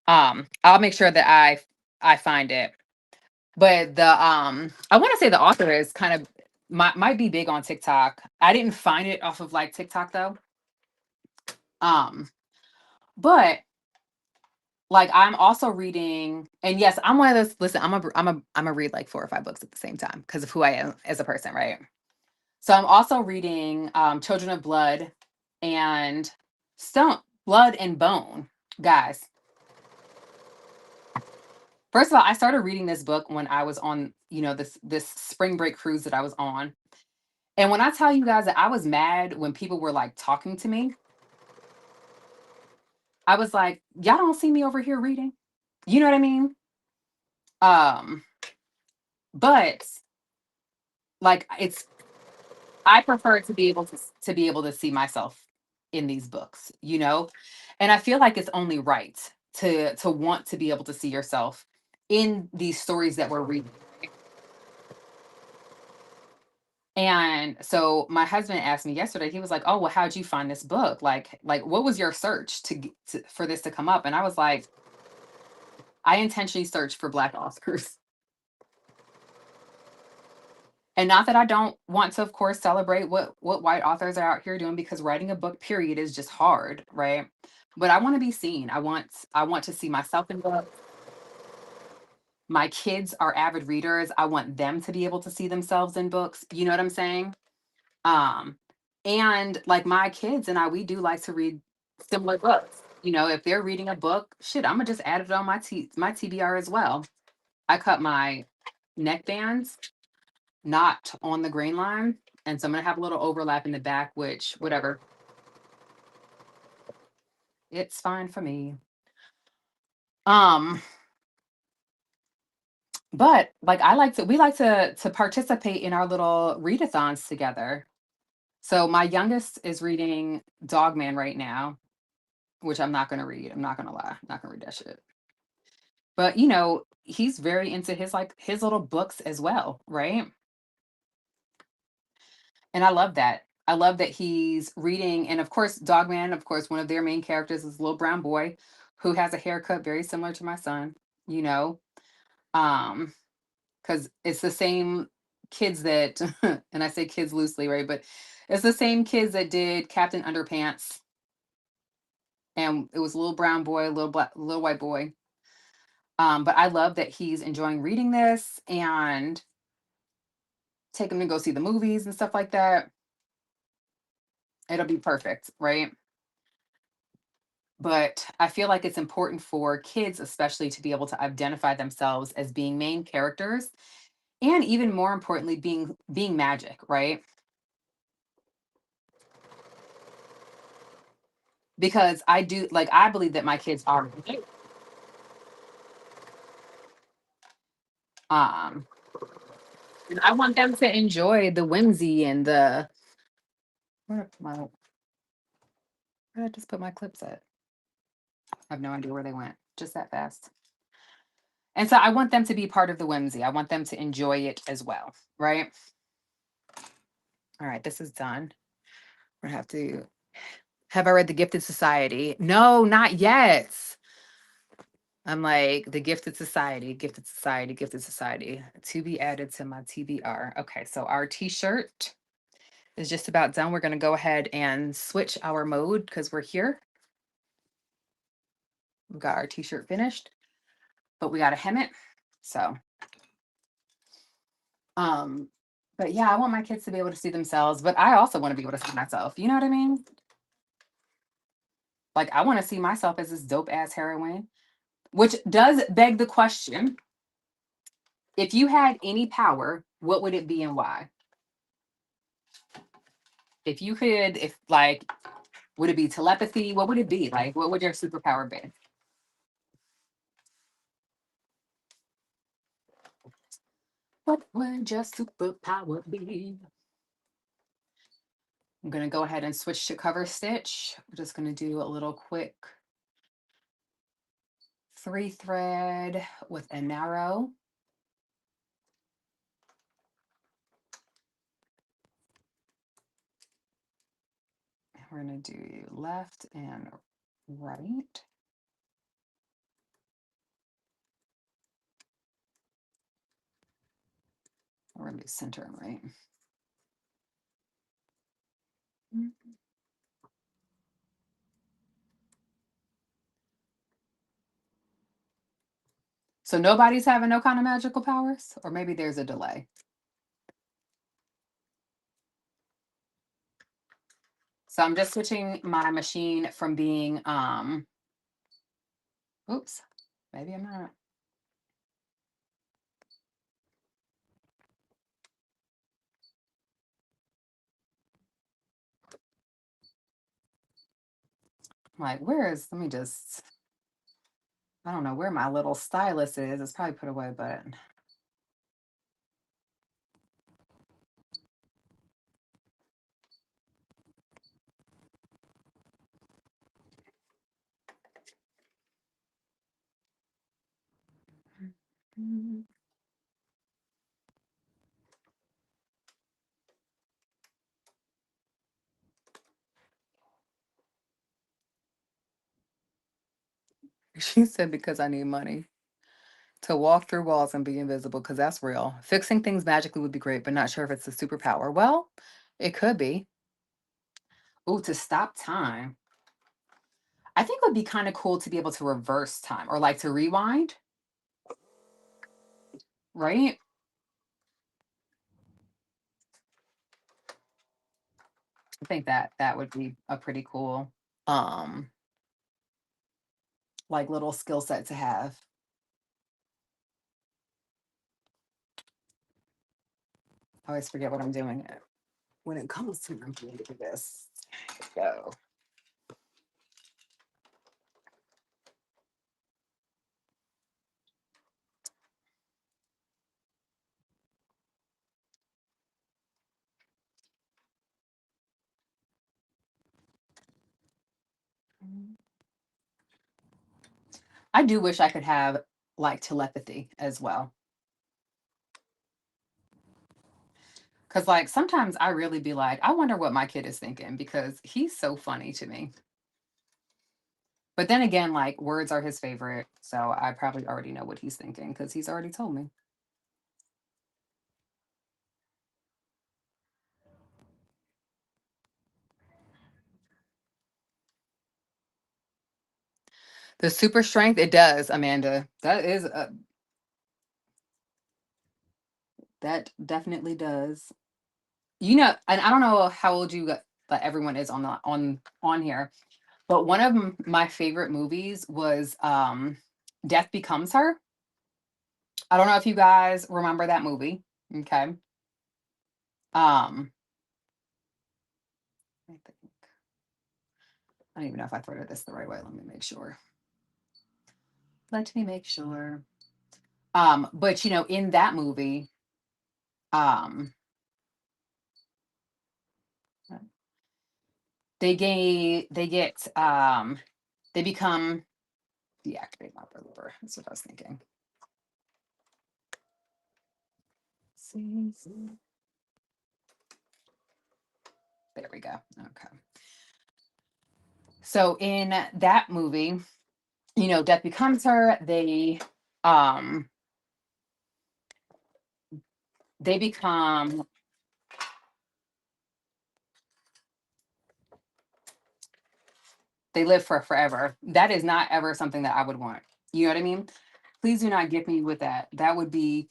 I'll make sure that I find it. But the I want to say the author is kind of might be big on TikTok. I didn't find it off of like TikTok though. Um, but like I'm also reading, and yes, I'm one of those. Listen, I'm a read like 4 or 5 books at the same time because of who I am as a person, right? So I'm also reading Children of Blood and Stone, Blood and Bone, guys. First of all, I started reading this book when I was on, this spring break cruise that I was on. And when I tell you guys that I was mad when people were like talking to me, I was like, y'all don't see me over here reading. You know what I mean? Um, but like I prefer to be able to see myself in these books, you know? And I feel like it's only right to want to be able to see yourself in these stories that we're reading. And so my husband asked me yesterday, he was like, "Oh, well, how'd you find this book? Like what was your search for this to come up?" And I was like, I intentionally searched for Black authors. And not that I don't want to, of course, celebrate what white authors are out here doing, because writing a book, period, is just hard, right? But I want to be seen. I want to see myself in books. My kids are avid readers. I want them to be able to see themselves in books. You know what I'm saying? Um, and like my kids and I, we do like to read similar books. You know, if they're reading a book, shit, I'm gonna just add it on my TBR as well. I cut my neck bands not on the grain line, and so I'm gonna have a little overlap in the back, which whatever, it's fine for me. Um, but like we like to participate in our little readathons together. So my youngest is reading Dogman right now, which I'm not gonna read. I'm not gonna lie, I'm not gonna read that shit. But you know, he's very into his little books as well, right? And I love that. I love that he's reading, and of course, Dogman, of course, one of their main characters is a little brown boy who has a haircut very similar to my son, you know. Um, because it's the same kids that and I say kids loosely, right? But it's the same kids that did Captain Underpants, and it was a little brown boy, a little black, little white boy. But I love that he's enjoying reading this and take him to go see the movies and stuff like that. It'll be perfect, right? But I feel like it's important for kids, especially, to be able to identify themselves as being main characters, and even more importantly, being magic, right? Because I believe that my kids are um and I want them to enjoy the whimsy and the where did I just put my clips at? I have no idea where they went. Just that fast. And so I want them to be part of the whimsy. I want them to enjoy it as well, right? All right, this is done. We're gonna have to have I read The Gifted Society? No, not yet. I'm like, The Gifted Society, Gifted Society, Gifted Society, to be added to my TBR. Okay, so our t-shirt is just about done. We're gonna go ahead and switch our mode because we're here. We've got our t-shirt finished, but we gotta hem it. So um, but yeah, I want my kids to be able to see themselves, but I also want to be able to see myself. You know what I mean? Like I want to see myself as this dope ass heroine, which does beg the question, if you had any power, what would it be and why? If you could, if like, would it be telepathy? What would it be? Like, what would your superpower be? What would your superpower be? I'm gonna go ahead and switch to cover stitch. We're just gonna do a little quick 3 thread with a narrow. We're gonna do left and right. We're gonna do center and right. So nobody's having no kind of magical powers, or maybe there's a delay. So I'm just switching my machine from being, oops, maybe I'm not. Like, let me just, I don't know where my little stylus is. It's probably put away, but she said because I need money. To walk through walls and be invisible, because that's real. Fixing things magically would be great, but not sure if it's a superpower. Well, it could be. Ooh, to stop time. I think it would be kind of cool to be able to reverse time or like to rewind, right? I think that that would be a pretty cool um like little skill set to have. I always forget what I'm doing when it comes to this. Go. I do wish I could have like telepathy as well. Cause like sometimes I really be like, I wonder what my kid is thinking because he's so funny to me. But then again, like words are his favorite. So I probably already know what he's thinking because he's already told me. The super strength, it does, Amanda. That definitely does. You know, and I don't know how old but everyone is on the on here. But one of my favorite movies was Death Becomes Her. I don't know if you guys remember that movie. Okay. I think I don't even know if I worded this the right way. Let me make sure. Let me make sure. But you know, in that movie, um, they get they become deactivate my liver. That's what I was thinking. See. There we go. Okay. So in that movie, you know, Death Becomes Her, um they become they live for forever. That is not ever something that I would want. You know what I mean? Please do not get me with that. That would be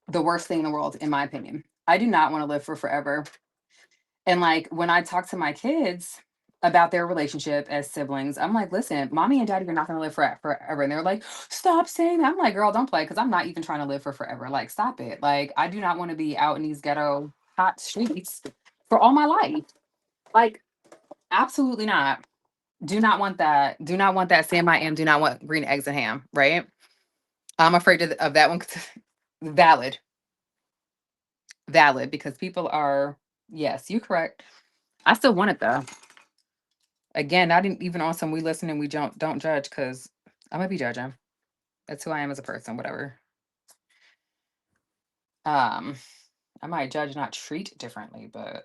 the worst thing in the world, in my opinion. I do not want to live for forever. And like when I talk to my kids about their relationship as siblings, I'm like, listen, mommy and daddy are not going to live forever. And they're like, stop saying that. I'm like, girl, don't play because I'm not even trying to live for forever. Like, stop it. Like, I do not want to be out in these ghetto hot streets for all my life. Like, absolutely not. Do not want that. Do not want that. Sam, I am. Do not want green eggs and ham. Right. I'm afraid of that one. Valid. Valid. Because people are, yes, you're correct. I still want it though. Again, I didn't even on some we listen and we don't judge because I might be judging. That's who I am as a person, whatever. Um, I might judge, not treat differently, but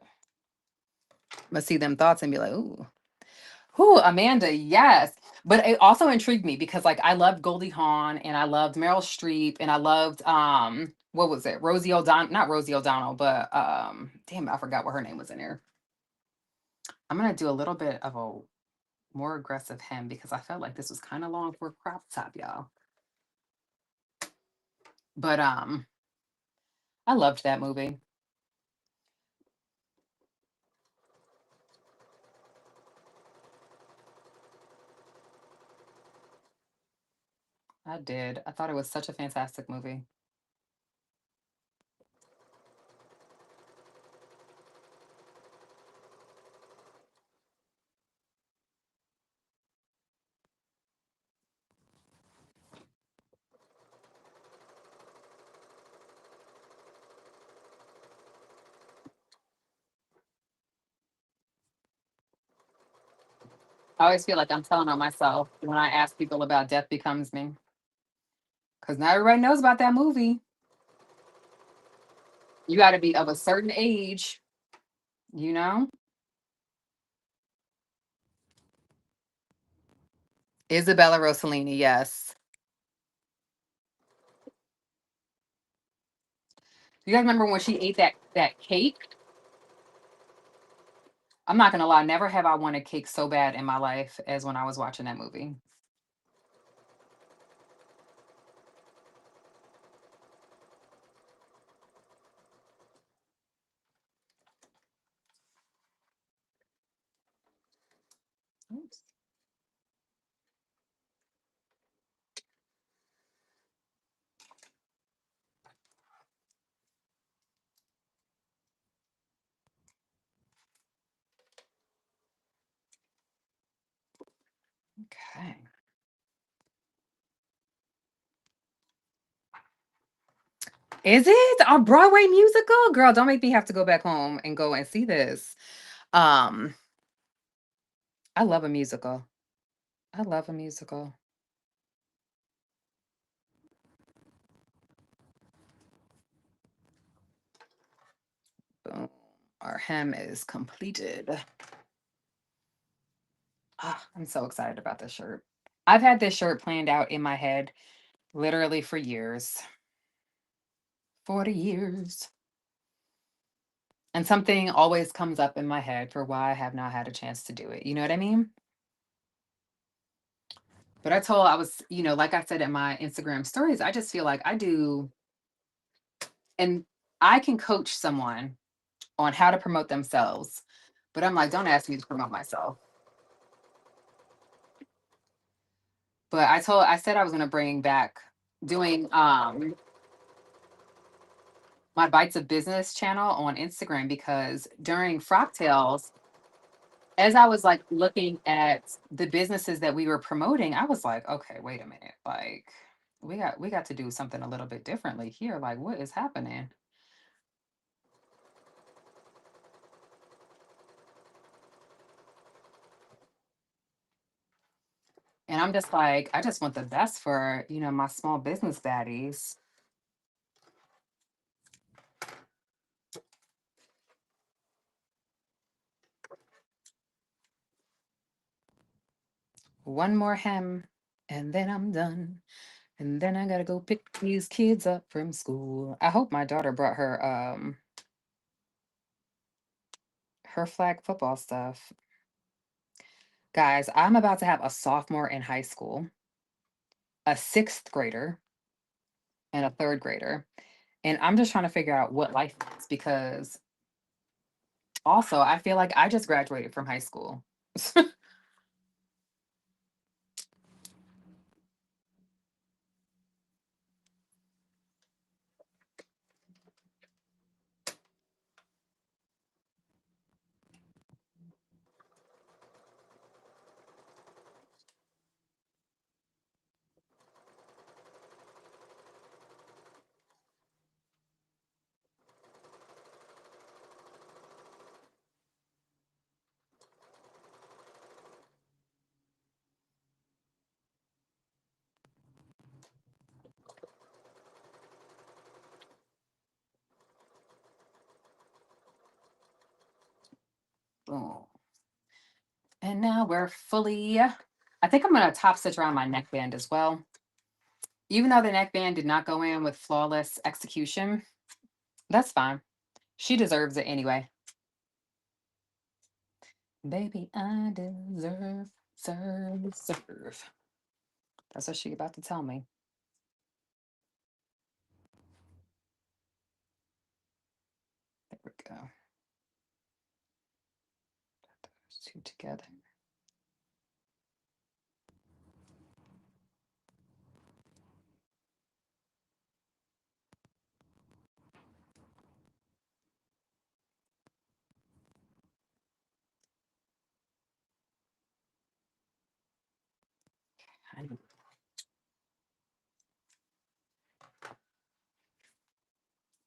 see them thoughts and be like, ooh. Who Amanda, yes. But it also intrigued me because like I loved Goldie Hawn and I loved Meryl Streep and I loved what was it? Rosie O'Donnell, not Rosie O'Donnell, but damn, I forgot what her name was in there. I'm gonna do a little bit of a more aggressive hem because I felt like this was kind of long for a crop top, y'all. But I loved that movie. I did. I thought it was such a fantastic movie. I always feel like I'm telling on myself when I ask people about Death Becomes Me. Because not everybody knows about that movie. You got to be of a certain age, you know? Isabella Rossellini, yes. You guys remember when she ate that cake? I'm not gonna lie, never have I wanted cake so bad in my life as when I was watching that movie. Oops. Okay. Is it a Broadway musical? Girl, don't make me have to go back home and go and see this. Um, I love a musical. I love a musical. Boom. Our hem is completed. Ah, I'm so excited about this shirt. I've had this shirt planned out in my head literally for years. 40 years. And something always comes up in my head for why I have not had a chance to do it. You know what I mean? But I was, like I said in my Instagram stories, I just feel like I do, and I can coach someone on how to promote themselves. But I'm like, don't ask me to promote myself. But I said I was going to bring back doing my Bites of Business channel on Instagram, because during Frocktails, as I was like looking at the businesses that we were promoting, I was like, okay, wait a minute. Like we got to do something a little bit differently here. Like, what is happening? And I'm just like, I just want the best for, my small business baddies. One more hem and then I'm done. And then I gotta go pick these kids up from school. I hope my daughter brought her flag football stuff. Guys, I'm about to have a sophomore in high school, a sixth grader, and a third grader. And I'm just trying to figure out what life is, because also I feel like I just graduated from high school. Boom. And now we're fully, I think I'm gonna top stitch around my neckband as well. Even though the neckband did not go in with flawless execution, that's fine. She deserves it anyway. Baby, I serve. That's what she about to tell me. There we go. Put those two together.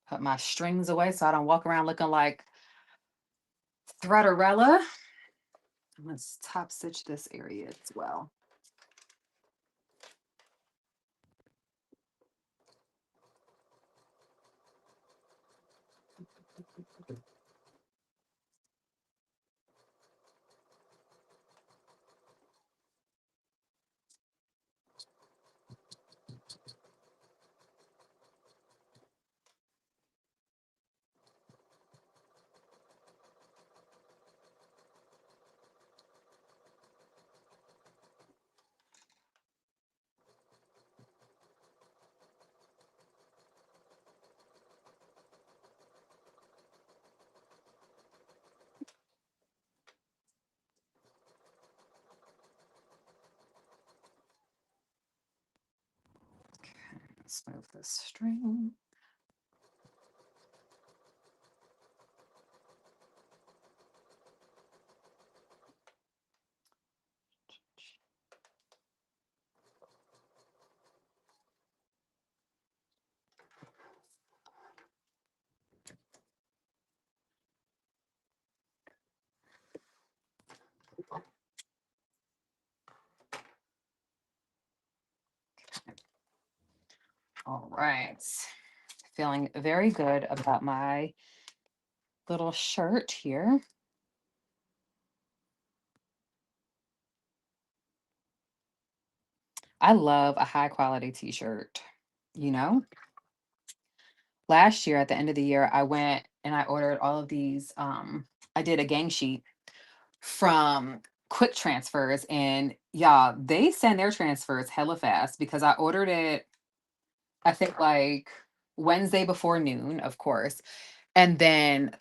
Put my strings away so I don't walk around looking like Threaderella. Let's top stitch this area as well. Let's move this string. All right. Feeling very good about my little shirt here. I love a high quality t-shirt, you know? Last year at the end of the year, I went and I ordered all of these. I did a gang sheet from Quick Transfers, and y'all, they send their transfers hella fast because I ordered it, I think like Wednesday before noon, of course. And then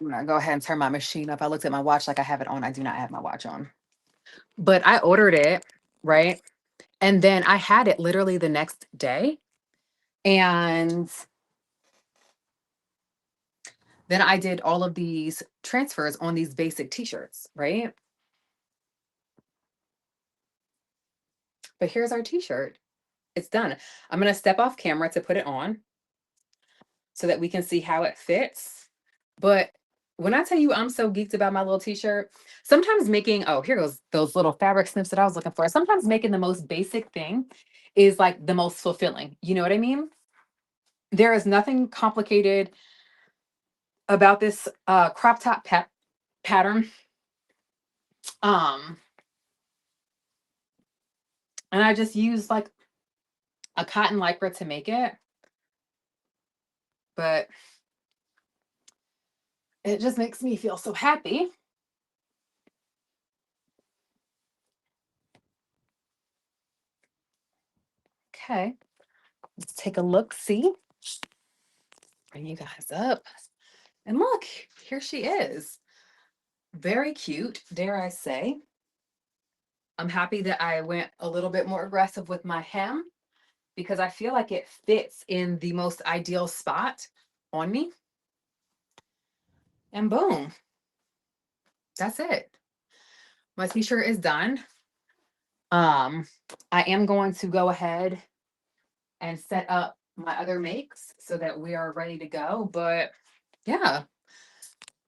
I'm gonna go ahead and turn my machine up. I looked at my watch like I have it on. I do not have my watch on. But I ordered it, right? And then I had it literally the next day. And then I did all of these transfers on these basic t-shirts, right? But here's our t-shirt. It's done. I'm going to step off camera to put it on so that we can see how it fits. But when I tell you I'm so geeked about my little t-shirt, sometimes making, oh, here goes those little fabric snips that I was looking for. Sometimes making the most basic thing is like the most fulfilling. You know what I mean? There is nothing complicated about this crop top pattern. Um, and I just used like a cotton lycra to make it. But it just makes me feel so happy. Okay, let's take a look, see? Bring you guys up. And look, here she is. Very cute, dare I say. I'm happy that I went a little bit more aggressive with my hem because I feel like it fits in the most ideal spot on me. And boom, that's it. My t-shirt is done. I am going to go ahead and set up my other makes so that we are ready to go. But yeah,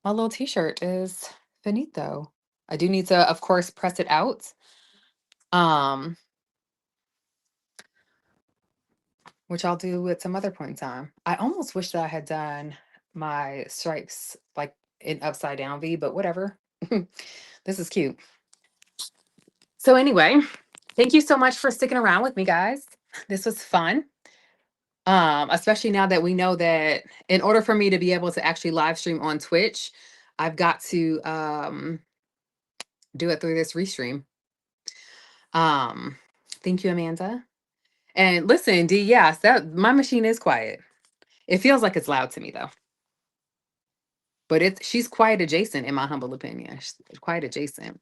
my little t-shirt is finito. I do need to, of course, press it out. Which I'll do at some other point in time. I almost wish that I had done my stripes like in upside down V, but whatever. This is cute. So anyway, thank you so much for sticking around with me, guys. This was fun. Especially now that we know that in order for me to be able to actually live stream on Twitch, I've got to do it through this restream. Thank you, Amanda. And listen, D, yes, that my machine is quiet. It feels like it's loud to me though. But she's quiet adjacent in my humble opinion. She's quiet adjacent.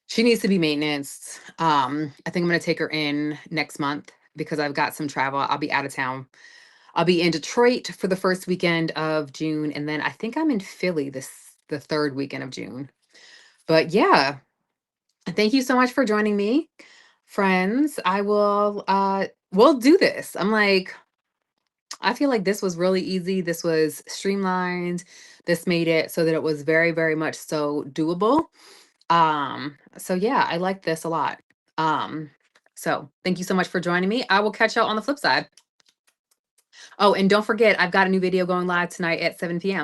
She needs to be maintenance. I think I'm gonna take her in next month because I've got some travel. I'll be out of town. I'll be in Detroit for the first weekend of June, and then I think I'm in Philly the third weekend of June. But yeah, thank you so much for joining me, friends. I will we'll do this. I feel like this was really easy. This was streamlined. This made it so that it was very, very much so doable. So yeah, I like this a lot. So thank you so much for joining me. I will catch y'all on the flip side. Oh, and don't forget, I've got a new video going live tonight at 7 p.m.